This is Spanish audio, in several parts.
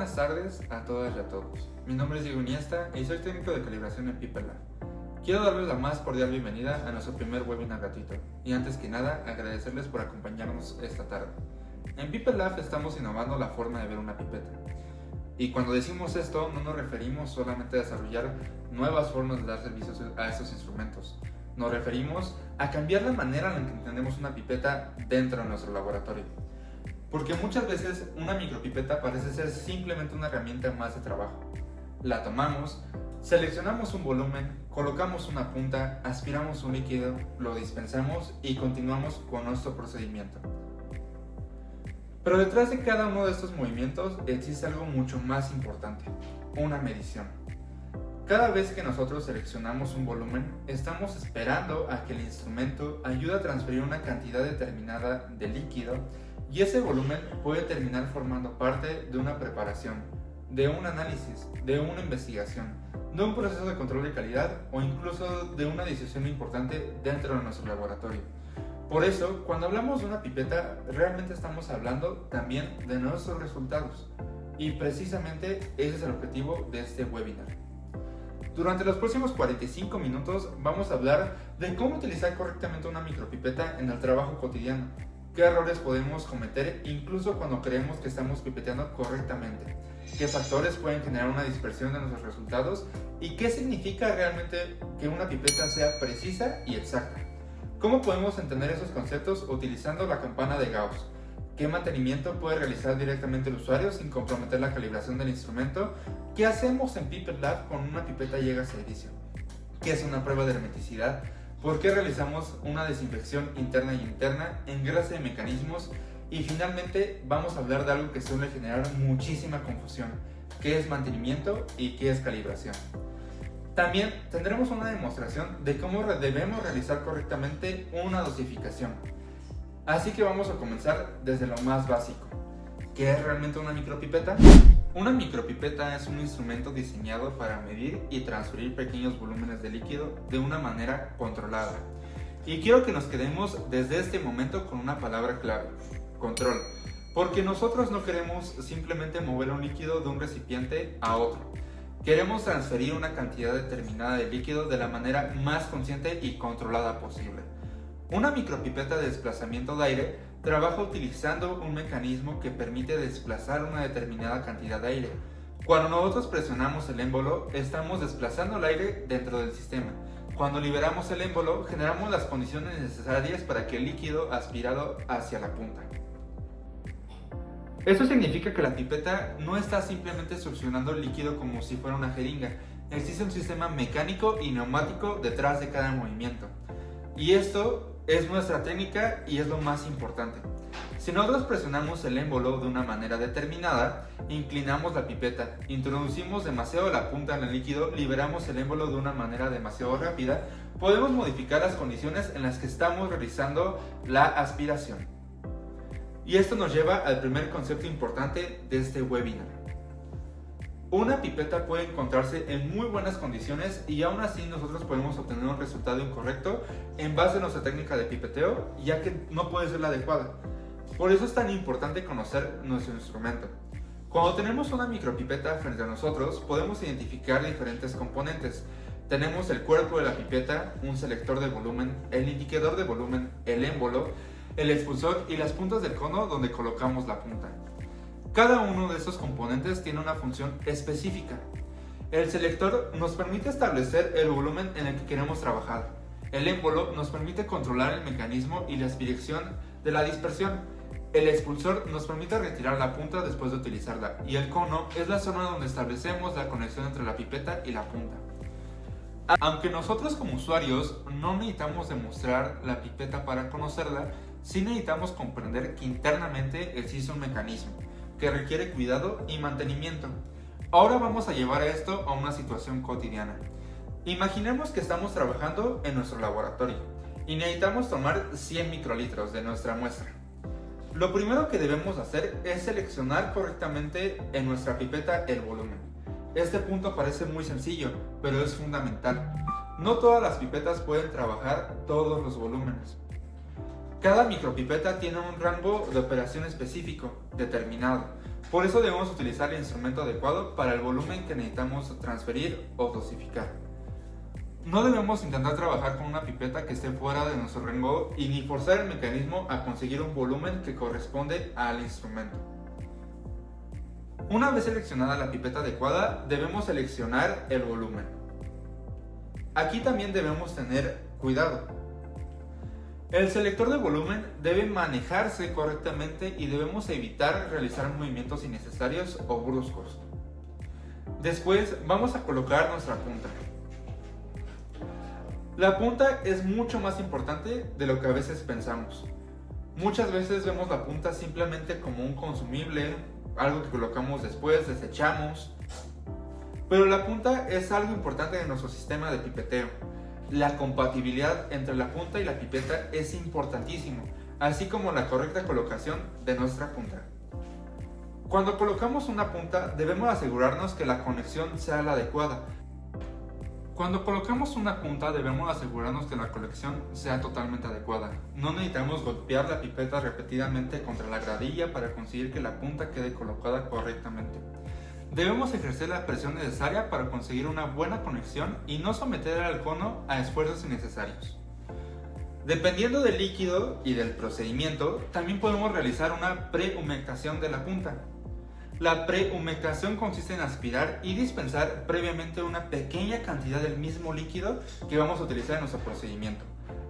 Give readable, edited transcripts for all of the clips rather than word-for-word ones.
buenas tardes a todas y a todos. Mi nombre es Diego Iniesta y soy técnico de calibración en PeopleLab. Quiero darles la más cordial bienvenida a nuestro primer webinar gratuito y antes que nada agradecerles por acompañarnos esta tarde. En PeopleLab estamos innovando la forma de ver una pipeta. Y cuando decimos esto no nos referimos solamente a desarrollar nuevas formas de dar servicios a estos instrumentos. Nos referimos a cambiar la manera en la que entendemos una pipeta dentro de nuestro laboratorio. Porque muchas veces una micropipeta parece ser simplemente una herramienta más de trabajo. La tomamos, seleccionamos un volumen, colocamos una punta, aspiramos un líquido, lo dispensamos y continuamos con nuestro procedimiento. Pero detrás de cada uno de estos movimientos existe algo mucho más importante, una medición. Cada vez que nosotros seleccionamos un volumen, estamos esperando a que el instrumento ayude a transferir una cantidad determinada de líquido y ese volumen puede terminar formando parte de una preparación, de un análisis, de una investigación, de un proceso de control de calidad o incluso de una decisión importante dentro de nuestro laboratorio. Por eso, cuando hablamos de una pipeta, realmente estamos hablando también de nuestros resultados y precisamente ese es el objetivo de este webinar. Durante los próximos 45 minutos vamos a hablar de cómo utilizar correctamente una micropipeta en el trabajo cotidiano, qué errores podemos cometer incluso cuando creemos que estamos pipeteando correctamente, qué factores pueden generar una dispersión de nuestros resultados y qué significa realmente que una pipeta sea precisa y exacta. ¿Cómo podemos entender esos conceptos utilizando la campana de Gauss? ¿Qué mantenimiento puede realizar directamente el usuario sin comprometer la calibración del instrumento? ¿Qué hacemos en PeopleLab con una pipeta llega a servicio? ¿Qué es una prueba de hermeticidad? ¿Por qué realizamos una desinfección interna y interna? ¿En qué clase de mecanismos? Y finalmente vamos a hablar de algo que suele generar muchísima confusión, qué es mantenimiento y qué es calibración. También tendremos una demostración de cómo debemos realizar correctamente una dosificación. Así que vamos a comenzar desde lo más básico. ¿Qué es realmente una micropipeta? Una micropipeta es un instrumento diseñado para medir y transferir pequeños volúmenes de líquido de una manera controlada. Y quiero que nos quedemos desde este momento con una palabra clave: control. Porque nosotros no queremos simplemente mover un líquido de un recipiente a otro. Queremos transferir una cantidad determinada de líquido de la manera más consciente y controlada posible. Una micropipeta de desplazamiento de aire trabaja utilizando un mecanismo que permite desplazar una determinada cantidad de aire. Cuando nosotros presionamos el émbolo, estamos desplazando el aire dentro del sistema. Cuando liberamos el émbolo, generamos las condiciones necesarias para que el líquido aspirado hacia la punta. Esto significa que la pipeta no está simplemente succionando el líquido como si fuera una jeringa. Existe un sistema mecánico y neumático detrás de cada movimiento. Y esto es nuestra técnica y es lo más importante. Si nosotros presionamos el émbolo de una manera determinada, inclinamos la pipeta, introducimos demasiado la punta en el líquido, liberamos el émbolo de una manera demasiado rápida, podemos modificar las condiciones en las que estamos realizando la aspiración. Y esto nos lleva al primer concepto importante de este webinar. Una pipeta puede encontrarse en muy buenas condiciones y aún así nosotros podemos obtener un resultado incorrecto en base a nuestra técnica de pipeteo, ya que no puede ser la adecuada. Por eso es tan importante conocer nuestro instrumento. Cuando tenemos una micropipeta frente a nosotros, podemos identificar diferentes componentes. Tenemos el cuerpo de la pipeta, un selector de volumen, el indicador de volumen, el émbolo, el expulsor y las puntas del cono donde colocamos la punta. Cada uno de estos componentes tiene una función específica. El selector nos permite establecer el volumen en el que queremos trabajar. El émbolo nos permite controlar el mecanismo y la dirección de la dispersión. El expulsor nos permite retirar la punta después de utilizarla. Y el cono es la zona donde establecemos la conexión entre la pipeta y la punta. Aunque nosotros como usuarios no necesitamos demostrar la pipeta para conocerla, sí necesitamos comprender que internamente existe un mecanismo que requiere cuidado y mantenimiento. Ahora vamos a llevar esto a una situación cotidiana. Imaginemos que estamos trabajando en nuestro laboratorio y necesitamos tomar 100 microlitros de nuestra muestra. Lo primero que debemos hacer es seleccionar correctamente en nuestra pipeta el volumen. Este punto parece muy sencillo, pero es fundamental. No todas las pipetas pueden trabajar todos los volúmenes. Cada micropipeta tiene un rango de operación específico, determinado. Por eso debemos utilizar el instrumento adecuado para el volumen que necesitamos transferir o dosificar. No debemos intentar trabajar con una pipeta que esté fuera de nuestro rango y ni forzar el mecanismo a conseguir un volumen que corresponde al instrumento. Una vez seleccionada la pipeta adecuada, debemos seleccionar el volumen. Aquí también debemos tener cuidado. El selector de volumen debe manejarse correctamente y debemos evitar realizar movimientos innecesarios o bruscos. Después vamos a colocar nuestra punta. La punta es mucho más importante de lo que a veces pensamos. Muchas veces vemos la punta simplemente como un consumible, algo que colocamos después, desechamos. Pero la punta es algo importante en nuestro sistema de pipeteo. La compatibilidad entre la punta y la pipeta es importantísimo, así como la correcta colocación de nuestra punta. Cuando colocamos una punta, debemos asegurarnos que la conexión sea la adecuada. Cuando colocamos una punta, debemos asegurarnos que la conexión sea totalmente adecuada. No necesitamos golpear la pipeta repetidamente contra la gradilla para conseguir que la punta quede colocada correctamente. Debemos ejercer la presión necesaria para conseguir una buena conexión y no someter al cono a esfuerzos innecesarios. Dependiendo del líquido y del procedimiento, también podemos realizar una prehumectación de la punta. La prehumectación consiste en aspirar y dispensar previamente una pequeña cantidad del mismo líquido que vamos a utilizar en nuestro procedimiento.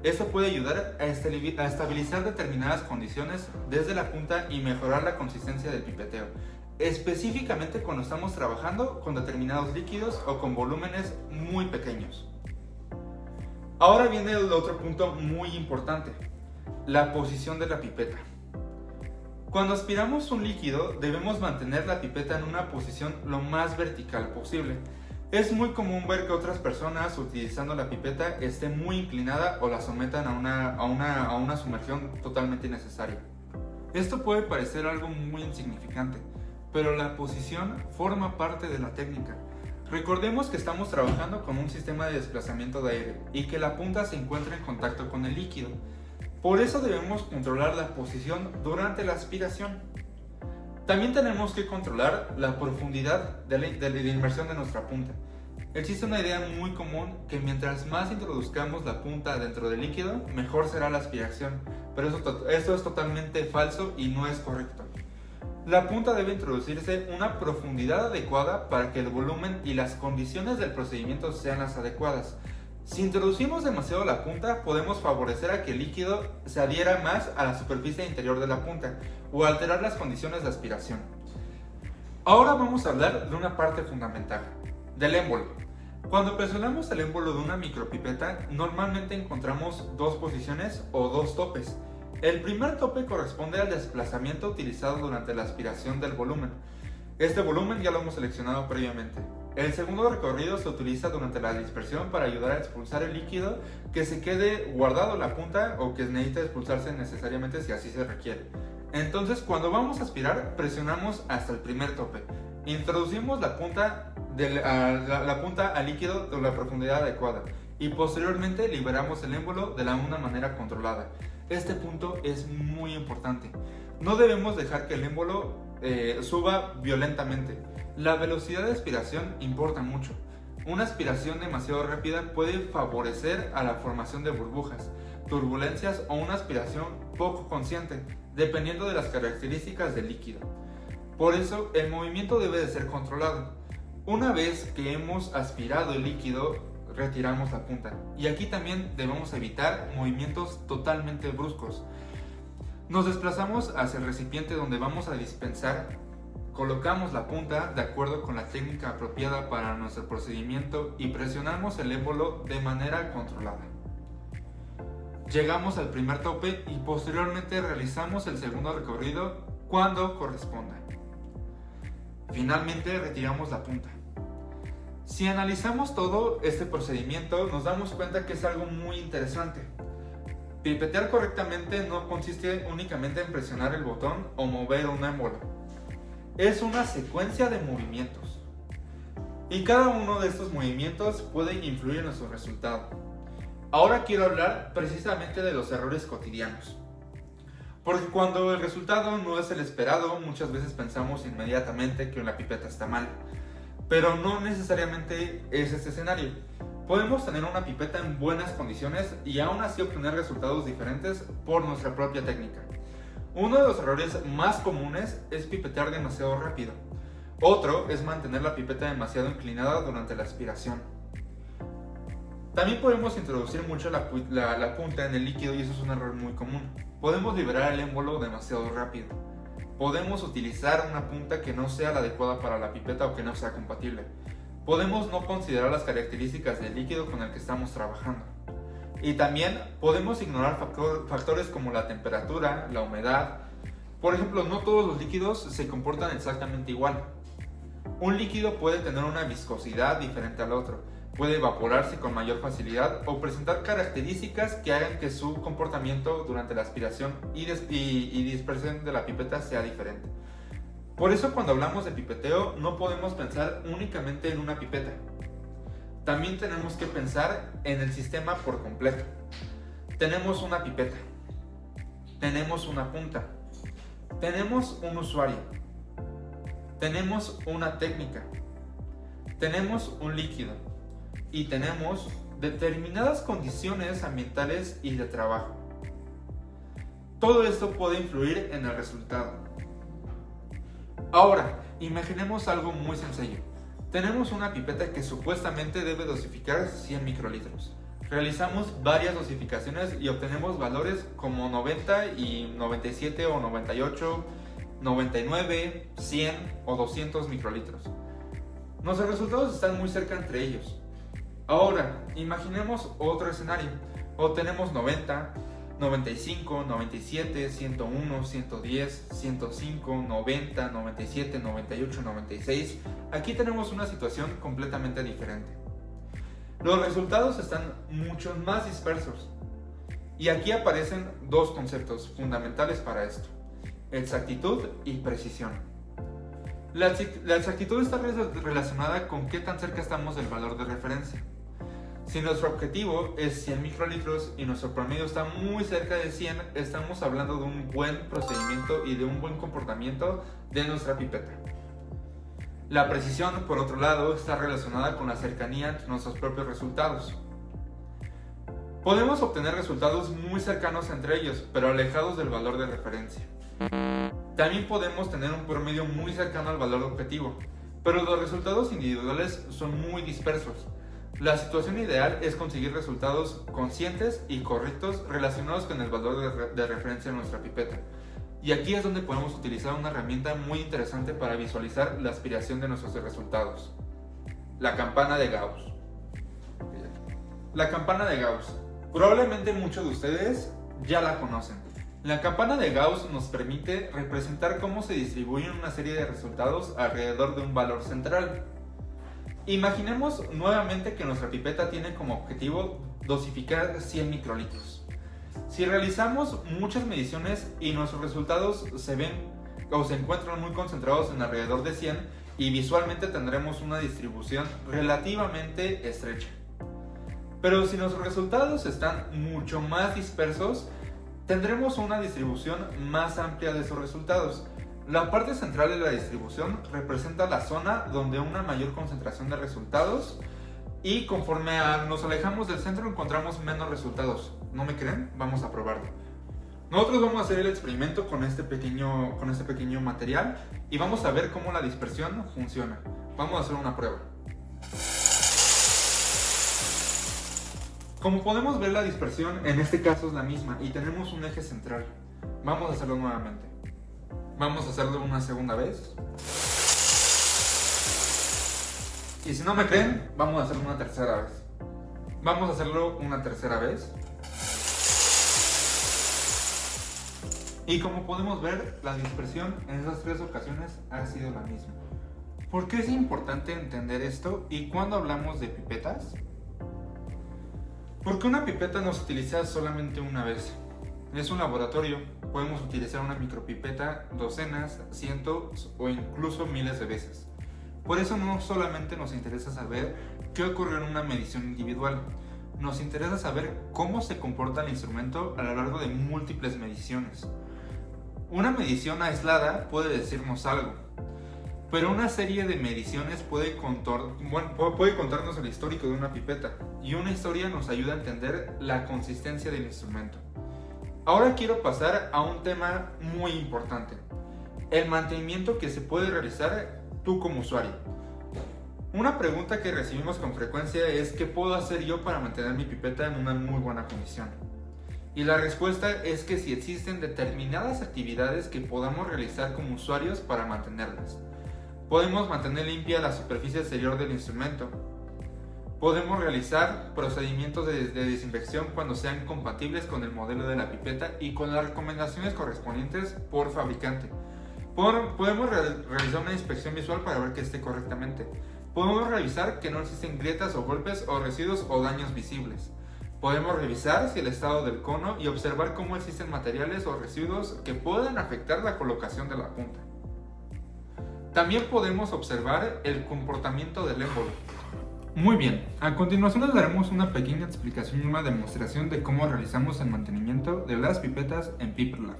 Esto puede ayudar a estabilizar determinadas condiciones desde la punta y mejorar la consistencia del pipeteo, específicamente cuando estamos trabajando con determinados líquidos o con volúmenes muy pequeños. Ahora viene el otro punto muy importante, la posición de la pipeta. Cuando aspiramos un líquido, debemos mantener la pipeta en una posición lo más vertical posible. Es muy común ver que otras personas utilizando la pipeta esté muy inclinada o la sometan a una sumergión totalmente innecesaria. Esto puede parecer algo muy insignificante, pero la posición forma parte de la técnica. Recordemos que estamos trabajando con un sistema de desplazamiento de aire y que la punta se encuentra en contacto con el líquido. Por eso debemos controlar la posición durante la aspiración. También tenemos que controlar la profundidad de la inmersión de nuestra punta. Existe una idea muy común que mientras más introduzcamos la punta dentro del líquido, mejor será la aspiración, pero esto es totalmente falso y no es correcto. La punta debe introducirse una profundidad adecuada para que el volumen y las condiciones del procedimiento sean las adecuadas. Si introducimos demasiado la punta, podemos favorecer a que el líquido se adhiera más a la superficie interior de la punta o alterar las condiciones de aspiración. Ahora vamos a hablar de una parte fundamental, del émbolo. Cuando presionamos el émbolo de una micropipeta, normalmente encontramos dos posiciones o dos topes. El primer tope corresponde al desplazamiento utilizado durante la aspiración del volumen. Este volumen ya lo hemos seleccionado previamente. El segundo recorrido se utiliza durante la dispersión para ayudar a expulsar el líquido que se quede guardado en la punta o que necesita expulsarse necesariamente si así se requiere. Entonces, cuando vamos a aspirar, presionamos hasta el primer tope. Introducimos la punta al líquido de la profundidad adecuada y posteriormente liberamos el émbolo de una manera controlada. Este punto es muy importante. No debemos dejar que el émbolo suba violentamente. La velocidad de aspiración importa mucho. Una aspiración demasiado rápida puede favorecer a la formación de burbujas, turbulencias o una aspiración poco consciente, dependiendo de las características del líquido. Por eso, el movimiento debe de ser controlado. Una vez que hemos aspirado el líquido, retiramos la punta. Y aquí también debemos evitar movimientos totalmente bruscos. Nos desplazamos hacia el recipiente donde vamos a dispensar. Colocamos la punta de acuerdo con la técnica apropiada para nuestro procedimiento y presionamos el émbolo de manera controlada. Llegamos al primer tope y posteriormente realizamos el segundo recorrido cuando corresponda. Finalmente retiramos la punta. Si analizamos todo este procedimiento, nos damos cuenta que es algo muy interesante. Pipetear correctamente no consiste únicamente en presionar el botón o mover un émbolo. Es una secuencia de movimientos. Y cada uno de estos movimientos puede influir en nuestro resultado. Ahora quiero hablar precisamente de los errores cotidianos. Porque cuando el resultado no es el esperado, muchas veces pensamos inmediatamente que la pipeta está mal. Pero no necesariamente es este escenario. Podemos tener una pipeta en buenas condiciones y aún así obtener resultados diferentes por nuestra propia técnica. Uno de los errores más comunes es pipetear demasiado rápido. Otro es mantener la pipeta demasiado inclinada durante la aspiración. También podemos introducir mucho la punta en el líquido y eso es un error muy común. Podemos liberar el émbolo demasiado rápido. Podemos utilizar una punta que no sea la adecuada para la pipeta o que no sea compatible. Podemos no considerar las características del líquido con el que estamos trabajando. Y también podemos ignorar factores como la temperatura, la humedad. Por ejemplo, no todos los líquidos se comportan exactamente igual. Un líquido puede tener una viscosidad diferente al otro, puede evaporarse con mayor facilidad o presentar características que hagan que su comportamiento durante la aspiración y dispersión de la pipeta sea diferente. Por eso cuando hablamos de pipeteo no podemos pensar únicamente en una pipeta. También tenemos que pensar en el sistema por completo. Tenemos una pipeta, tenemos una punta, tenemos un usuario, tenemos una técnica, tenemos un líquido y tenemos determinadas condiciones ambientales y de trabajo. Todo esto puede influir en el resultado. Ahora, imaginemos algo muy sencillo. Tenemos una pipeta que supuestamente debe dosificar 100 microlitros. Realizamos varias dosificaciones y obtenemos valores como 90 y 97 o 98, 99, 100 o 200 microlitros. Nuestros resultados están muy cerca entre ellos. Ahora, imaginemos otro escenario. Obtenemos 90, 95, 97, 101, 110, 105, 90, 97, 98, 96. Aquí tenemos una situación completamente diferente. Los resultados están mucho más dispersos. Y aquí aparecen dos conceptos fundamentales para esto: exactitud y precisión. La exactitud está relacionada con qué tan cerca estamos del valor de referencia. Si nuestro objetivo es 100 microlitros y nuestro promedio está muy cerca de 100, estamos hablando de un buen procedimiento y de un buen comportamiento de nuestra pipeta. La precisión, por otro lado, está relacionada con la cercanía entre nuestros propios resultados. Podemos obtener resultados muy cercanos entre ellos, pero alejados del valor de referencia. También podemos tener un promedio muy cercano al valor objetivo, pero los resultados individuales son muy dispersos. La situación ideal es conseguir resultados conscientes y correctos relacionados con el valor de referencia de nuestra pipeta. Y aquí es donde podemos utilizar una herramienta muy interesante para visualizar la aspiración de nuestros resultados: la campana de Gauss. La campana de Gauss. Probablemente muchos de ustedes ya la conocen. La campana de Gauss nos permite representar cómo se distribuyen una serie de resultados alrededor de un valor central. Imaginemos nuevamente que nuestra pipeta tiene como objetivo dosificar 100 microlitros. Si realizamos muchas mediciones y nuestros resultados se ven o se encuentran muy concentrados en alrededor de 100, y visualmente tendremos una distribución relativamente estrecha. Pero si nuestros resultados están mucho más dispersos, tendremos una distribución más amplia de esos resultados. La parte central de la distribución representa la zona donde una mayor concentración de resultados, y conforme nos alejamos del centro encontramos menos resultados. ¿No me creen? Vamos a probarlo. Nosotros vamos a hacer el experimento con este pequeño material y vamos a ver cómo la dispersión funciona. Vamos a hacer una prueba. Como podemos ver, la dispersión en este caso es la misma y tenemos un eje central. Vamos a hacerlo nuevamente. Vamos a hacerlo una segunda vez. Y si no me creen, vamos a hacerlo una tercera vez. Vamos a hacerlo una tercera vez. Y como podemos ver, la dispersión en esas tres ocasiones ha sido la misma. ¿Por qué es importante entender esto y cuándo hablamos de pipetas? Porque una pipeta no se utiliza solamente una vez. Es un laboratorio, podemos utilizar una micropipeta docenas, cientos o incluso miles de veces. Por eso no solamente nos interesa saber qué ocurrió en una medición individual, nos interesa saber cómo se comporta el instrumento a lo largo de múltiples mediciones. Una medición aislada puede decirnos algo, pero una serie de mediciones puede contarnos el histórico de una pipeta, y una historia nos ayuda a entender la consistencia del instrumento. Ahora quiero pasar a un tema muy importante: el mantenimiento que se puede realizar tú como usuario. Una pregunta que recibimos con frecuencia es: ¿qué puedo hacer yo para mantener mi pipeta en una muy buena condición? Y la respuesta es que si existen determinadas actividades que podamos realizar como usuarios para mantenerlas. Podemos mantener limpia la superficie exterior del instrumento. Podemos realizar procedimientos de desinfección cuando sean compatibles con el modelo de la pipeta y con las recomendaciones correspondientes por fabricante. Podemos realizar una inspección visual para ver que esté correctamente. Podemos revisar que no existen grietas o golpes o residuos o daños visibles. Podemos revisar si el estado del cono y observar cómo existen materiales o residuos que puedan afectar la colocación de la punta. También podemos observar el comportamiento del émbolo. Muy bien, a continuación les daremos una pequeña explicación y una demostración de cómo realizamos el mantenimiento de las pipetas en PiperLab.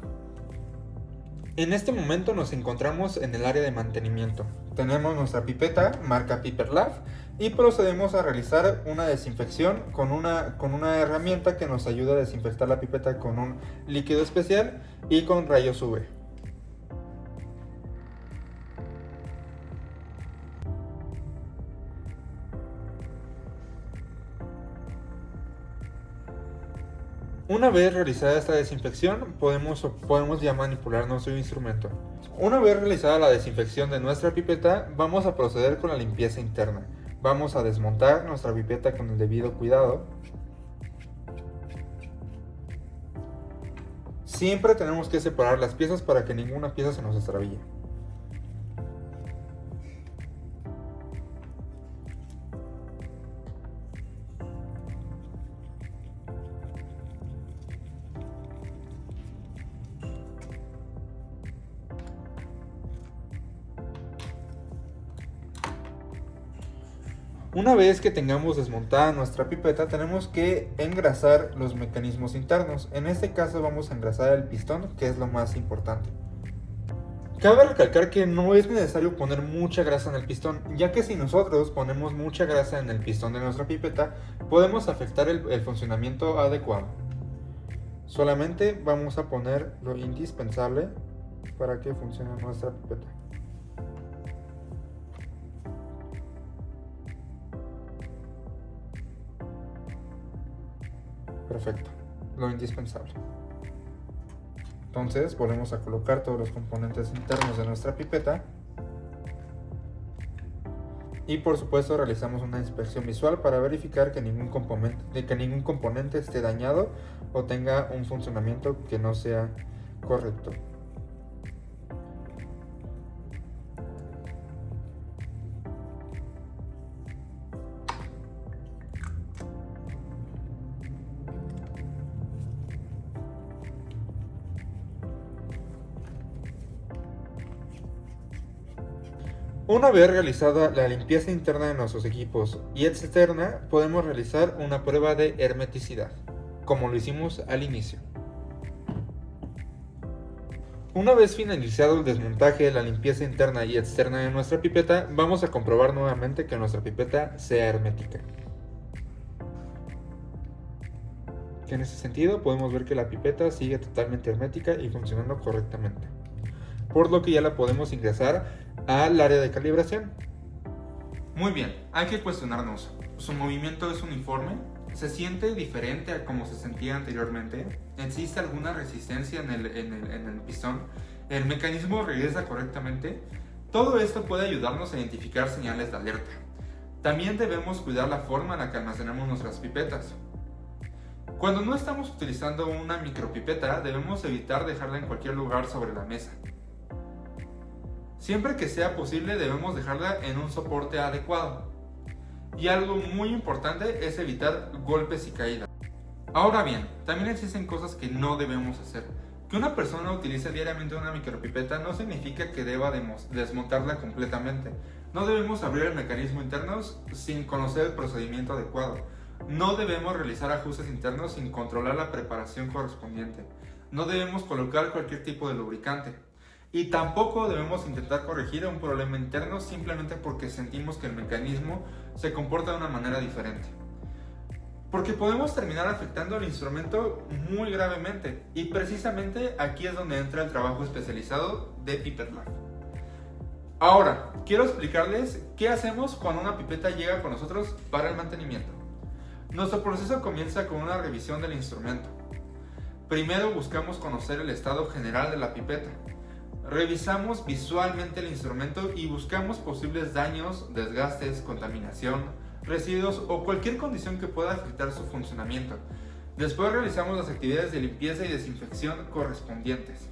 En este momento nos encontramos en el área de mantenimiento. Tenemos nuestra pipeta marca PiperLab y procedemos a realizar una desinfección con una herramienta que nos ayuda a desinfectar la pipeta con un líquido especial y con rayos UV. Una vez realizada esta desinfección, podemos ya manipular nuestro instrumento. Una vez realizada la desinfección de nuestra pipeta, vamos a proceder con la limpieza interna. Vamos a desmontar nuestra pipeta con el debido cuidado. Siempre tenemos que separar las piezas para que ninguna pieza se nos extravíe. Una vez que tengamos desmontada nuestra pipeta, tenemos que engrasar los mecanismos internos. En este caso vamos a engrasar el pistón, que es lo más importante. Cabe recalcar que no es necesario poner mucha grasa en el pistón, ya que si nosotros ponemos mucha grasa en el pistón de nuestra pipeta, podemos afectar el funcionamiento adecuado. Solamente vamos a poner lo indispensable para que funcione nuestra pipeta. Perfecto, lo indispensable. Entonces volvemos a colocar todos los componentes internos de nuestra pipeta y por supuesto realizamos una inspección visual para verificar que ningún componente esté dañado o tenga un funcionamiento que no sea correcto. Una vez realizada la limpieza interna de nuestros equipos y externa, podemos realizar una prueba de hermeticidad, como lo hicimos al inicio. Una vez finalizado el desmontaje, la limpieza interna y externa de nuestra pipeta, vamos a comprobar nuevamente que nuestra pipeta sea hermética. En ese sentido, podemos ver que la pipeta sigue totalmente hermética y funcionando correctamente, por lo que ya la podemos ingresar al área de calibración. Muy bien, hay que cuestionarnos, ¿su movimiento es uniforme? ¿Se siente diferente a como se sentía anteriormente? ¿Existe alguna resistencia en el pistón? ¿El mecanismo regresa correctamente? Todo esto puede ayudarnos a identificar señales de alerta. También debemos cuidar la forma en la que almacenamos nuestras pipetas. Cuando no estamos utilizando una micropipeta, debemos evitar dejarla en cualquier lugar sobre la mesa. Siempre que sea posible debemos dejarla en un soporte adecuado. Y algo muy importante es evitar golpes y caídas. Ahora bien, también existen cosas que no debemos hacer. Que una persona utilice diariamente una micropipeta no significa que deba desmontarla completamente. No debemos abrir el mecanismo interno sin conocer el procedimiento adecuado. No debemos realizar ajustes internos sin controlar la preparación correspondiente. No debemos colocar cualquier tipo de lubricante. Y tampoco debemos intentar corregir un problema interno simplemente porque sentimos que el mecanismo se comporta de una manera diferente. Porque podemos terminar afectando el instrumento muy gravemente. Y precisamente aquí es donde entra el trabajo especializado de Piper Lab. Ahora, quiero explicarles qué hacemos cuando una pipeta llega con nosotros para el mantenimiento. Nuestro proceso comienza con una revisión del instrumento. Primero buscamos conocer el estado general de la pipeta. Revisamos visualmente el instrumento y buscamos posibles daños, desgastes, contaminación, residuos o cualquier condición que pueda afectar su funcionamiento. Después realizamos las actividades de limpieza y desinfección correspondientes.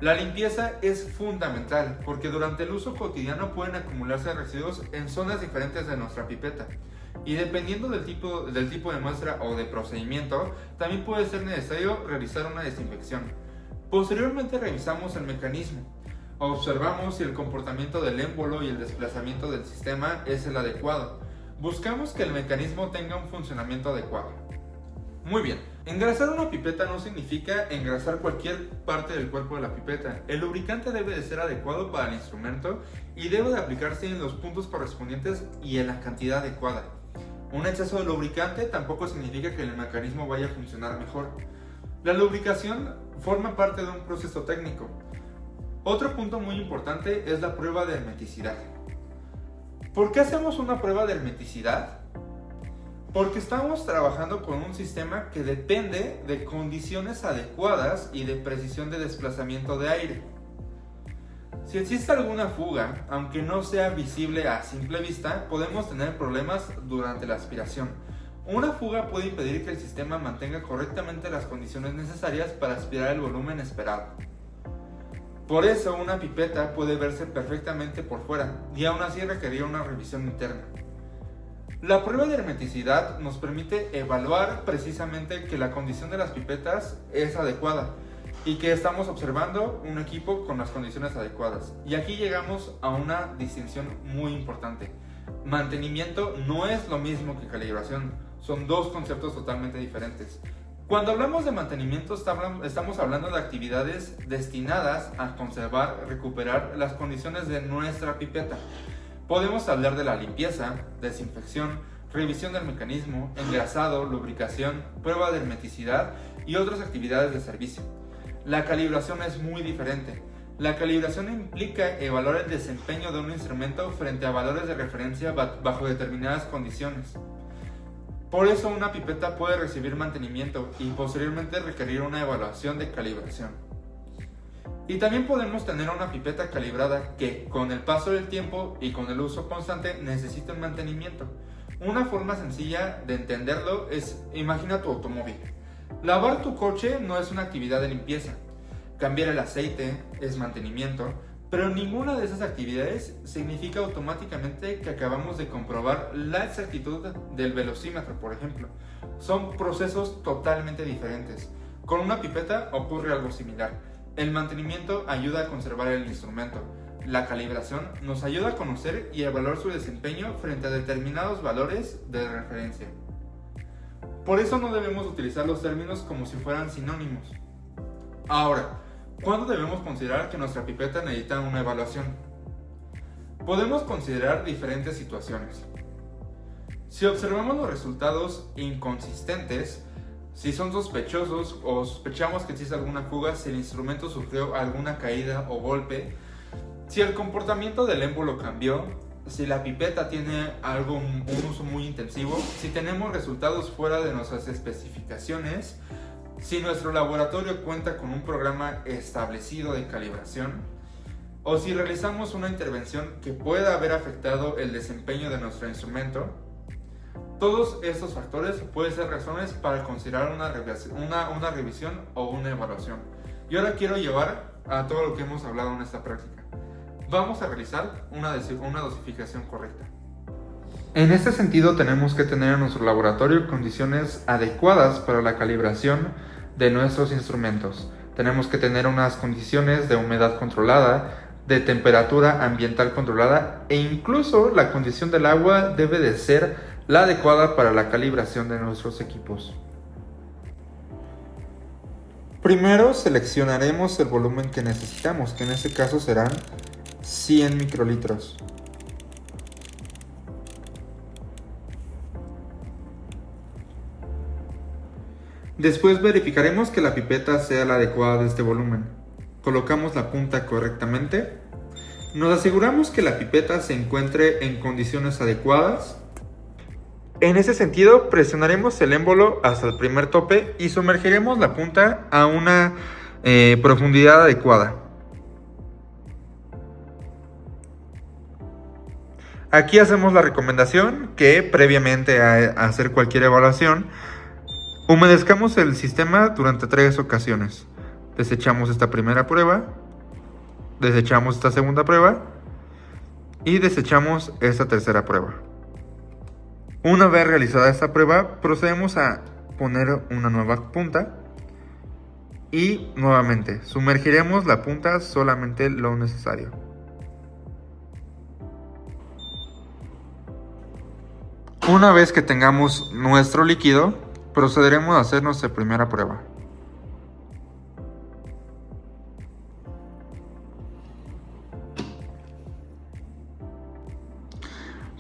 La limpieza es fundamental porque durante el uso cotidiano pueden acumularse residuos en zonas diferentes de nuestra pipeta. Y dependiendo del tipo de muestra o de procedimiento, también puede ser necesario realizar una desinfección. Posteriormente revisamos el mecanismo. Observamos si el comportamiento del émbolo y el desplazamiento del sistema es el adecuado. Buscamos que el mecanismo tenga un funcionamiento adecuado. Muy bien, engrasar una pipeta no significa engrasar cualquier parte del cuerpo de la pipeta. El lubricante debe de ser adecuado para el instrumento y debe de aplicarse en los puntos correspondientes y en la cantidad adecuada. Un exceso de lubricante tampoco significa que el mecanismo vaya a funcionar mejor. La lubricación forma parte de un proceso técnico. Otro punto muy importante es la prueba de hermeticidad. ¿Por qué hacemos una prueba de hermeticidad? Porque estamos trabajando con un sistema que depende de condiciones adecuadas y de precisión de desplazamiento de aire. Si existe alguna fuga, aunque no sea visible a simple vista, podemos tener problemas durante la aspiración. Una fuga puede impedir que el sistema mantenga correctamente las condiciones necesarias para aspirar el volumen esperado. Por eso una pipeta puede verse perfectamente por fuera y aún así requerir una revisión interna. La prueba de hermeticidad nos permite evaluar precisamente que la condición de las pipetas es adecuada y que estamos observando un equipo con las condiciones adecuadas. Y aquí llegamos a una distinción muy importante. Mantenimiento no es lo mismo que calibración, son dos conceptos totalmente diferentes. Cuando hablamos de mantenimiento estamos hablando de actividades destinadas a conservar, recuperar las condiciones de nuestra pipeta. Podemos hablar de la limpieza, desinfección, revisión del mecanismo, engrasado, lubricación, prueba de hermeticidad y otras actividades de servicio. La calibración es muy diferente. La calibración implica evaluar el desempeño de un instrumento frente a valores de referencia bajo determinadas condiciones. Por eso una pipeta puede recibir mantenimiento y posteriormente requerir una evaluación de calibración. Y también podemos tener una pipeta calibrada que con el paso del tiempo y con el uso constante necesita un mantenimiento. Una forma sencilla de entenderlo es, imagina tu automóvil. Lavar tu coche no es una actividad de limpieza. Cambiar el aceite es mantenimiento, pero ninguna de esas actividades significa automáticamente que acabamos de comprobar la exactitud del velocímetro, por ejemplo. Son procesos totalmente diferentes. Con una pipeta ocurre algo similar. El mantenimiento ayuda a conservar el instrumento. La calibración nos ayuda a conocer y evaluar su desempeño frente a determinados valores de referencia. Por eso no debemos utilizar los términos como si fueran sinónimos. Ahora, ¿cuándo debemos considerar que nuestra pipeta necesita una evaluación? Podemos considerar diferentes situaciones. Si observamos los resultados inconsistentes, si son sospechosos o sospechamos que existe alguna fuga, si el instrumento sufrió alguna caída o golpe, si el comportamiento del émbolo cambió, si la pipeta tiene un uso muy intensivo, si tenemos resultados fuera de nuestras especificaciones, si nuestro laboratorio cuenta con un programa establecido de calibración, o si realizamos una intervención que pueda haber afectado el desempeño de nuestro instrumento. Todos estos factores pueden ser razones para considerar una revisión o una evaluación. Y ahora quiero llevar a todo lo que hemos hablado en esta práctica. Vamos a realizar una dosificación correcta. En este sentido tenemos que tener en nuestro laboratorio condiciones adecuadas para la calibración de nuestros instrumentos. Tenemos que tener unas condiciones de humedad controlada, de temperatura ambiental controlada e incluso la condición del agua debe de ser la adecuada para la calibración de nuestros equipos. Primero seleccionaremos el volumen que necesitamos, que en este caso serán 100 microlitros. Después verificaremos que la pipeta sea la adecuada de este volumen. Colocamos la punta correctamente. Nos aseguramos que la pipeta se encuentre en condiciones adecuadas. En ese sentido, presionaremos el émbolo hasta el primer tope y sumergiremos la punta a una profundidad adecuada. Aquí hacemos la recomendación que previamente a hacer cualquier evaluación, humedezcamos el sistema durante 3 ocasiones. Desechamos esta primera prueba, desechamos esta segunda prueba y desechamos esta tercera prueba. Una vez realizada esta prueba, procedemos a poner una nueva punta y nuevamente sumergiremos la punta solamente lo necesario. Una vez que tengamos nuestro líquido, procederemos a hacer nuestra primera prueba.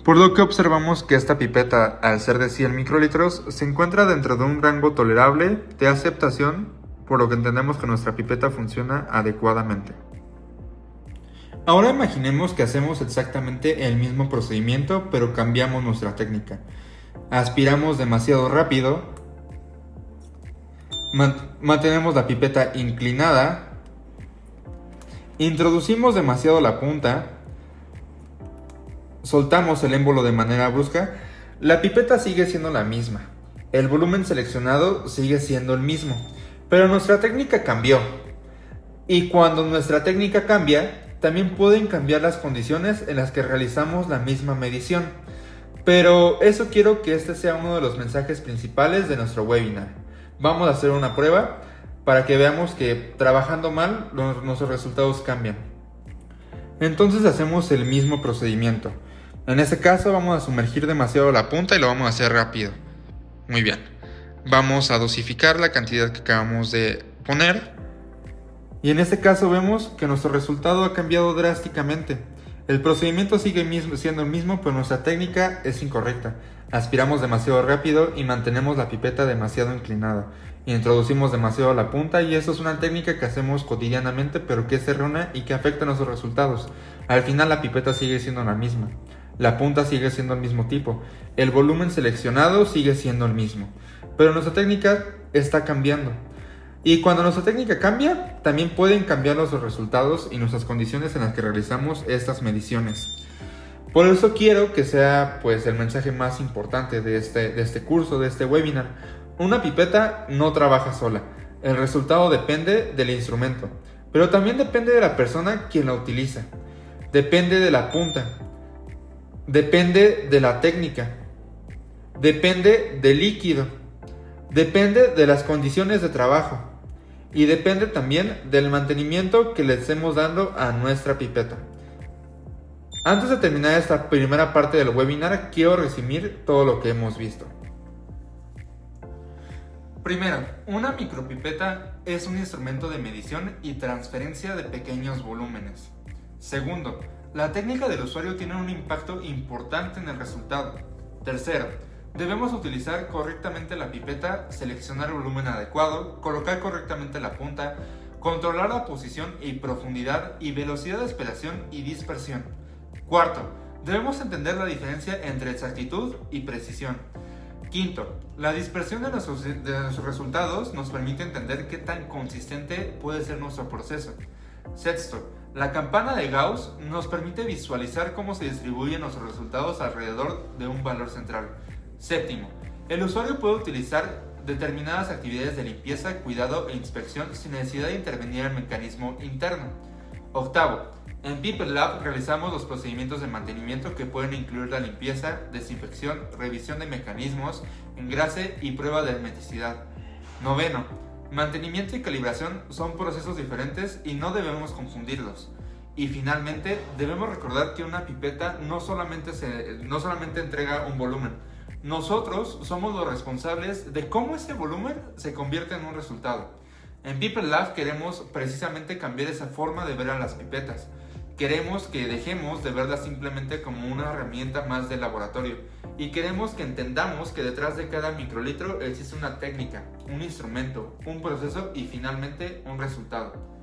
Por lo que observamos que esta pipeta, al ser de 100 microlitros, se encuentra dentro de un rango tolerable de aceptación, por lo que entendemos que nuestra pipeta funciona adecuadamente. Ahora imaginemos que hacemos exactamente el mismo procedimiento, pero cambiamos nuestra técnica. Aspiramos demasiado rápido, mantenemos la pipeta inclinada, introducimos demasiado la punta, soltamos el émbolo de manera brusca. La pipeta sigue siendo la misma, el volumen seleccionado sigue siendo el mismo, pero nuestra técnica cambió. Y cuando nuestra técnica cambia, también pueden cambiar las condiciones en las que realizamos la misma medición. Pero eso quiero que este sea uno de los mensajes principales de nuestro webinar. Vamos a hacer una prueba para que veamos que trabajando mal nuestros resultados cambian. Entonces hacemos el mismo procedimiento. En este caso vamos a sumergir demasiado la punta y lo vamos a hacer rápido. Muy bien. Vamos a dosificar la cantidad que acabamos de poner. Y en este caso vemos que nuestro resultado ha cambiado drásticamente. El procedimiento sigue siendo el mismo, pero nuestra técnica es incorrecta. Aspiramos demasiado rápido y mantenemos la pipeta demasiado inclinada. Introducimos demasiado la punta y eso es una técnica que hacemos cotidianamente, pero que es errónea y que afecta a nuestros resultados. Al final la pipeta sigue siendo la misma. La punta sigue siendo el mismo tipo. El volumen seleccionado sigue siendo el mismo. Pero nuestra técnica está cambiando. Y cuando nuestra técnica cambia, también pueden cambiar nuestros resultados y nuestras condiciones en las que realizamos estas mediciones. Por eso quiero que sea pues el mensaje más importante de este curso, de este webinar. Una pipeta no trabaja sola. El resultado depende del instrumento, pero también depende de la persona quien la utiliza. Depende de la punta. Depende de la técnica. Depende del líquido. Depende de las condiciones de trabajo. Y depende también del mantenimiento que le estemos dando a nuestra pipeta. Antes de terminar esta primera parte del webinar, quiero resumir todo lo que hemos visto. Primero, una micropipeta es un instrumento de medición y transferencia de pequeños volúmenes. Segundo, la técnica del usuario tiene un impacto importante en el resultado. Tercero, debemos utilizar correctamente la pipeta, seleccionar el volumen adecuado, colocar correctamente la punta, controlar la posición y profundidad y velocidad de aspiración y dispersión. Cuarto, debemos entender la diferencia entre exactitud y precisión. Quinto, la dispersión de nuestros resultados nos permite entender qué tan consistente puede ser nuestro proceso. Sexto, la campana de Gauss nos permite visualizar cómo se distribuyen nuestros resultados alrededor de un valor central. Séptimo, el usuario puede utilizar determinadas actividades de limpieza, cuidado e inspección sin necesidad de intervenir en el mecanismo interno. Octavo, en PipeLab realizamos los procedimientos de mantenimiento que pueden incluir la limpieza, desinfección, revisión de mecanismos, engrase y prueba de hermeticidad. Noveno, mantenimiento y calibración son procesos diferentes y no debemos confundirlos. Y finalmente, debemos recordar que una pipeta no solamente entrega un volumen. Nosotros somos los responsables de cómo ese volumen se convierte en un resultado. En People Lab queremos precisamente cambiar esa forma de ver a las pipetas. Queremos que dejemos de verlas simplemente como una herramienta más del laboratorio y queremos que entendamos que detrás de cada microlitro existe una técnica, un instrumento, un proceso y finalmente un resultado.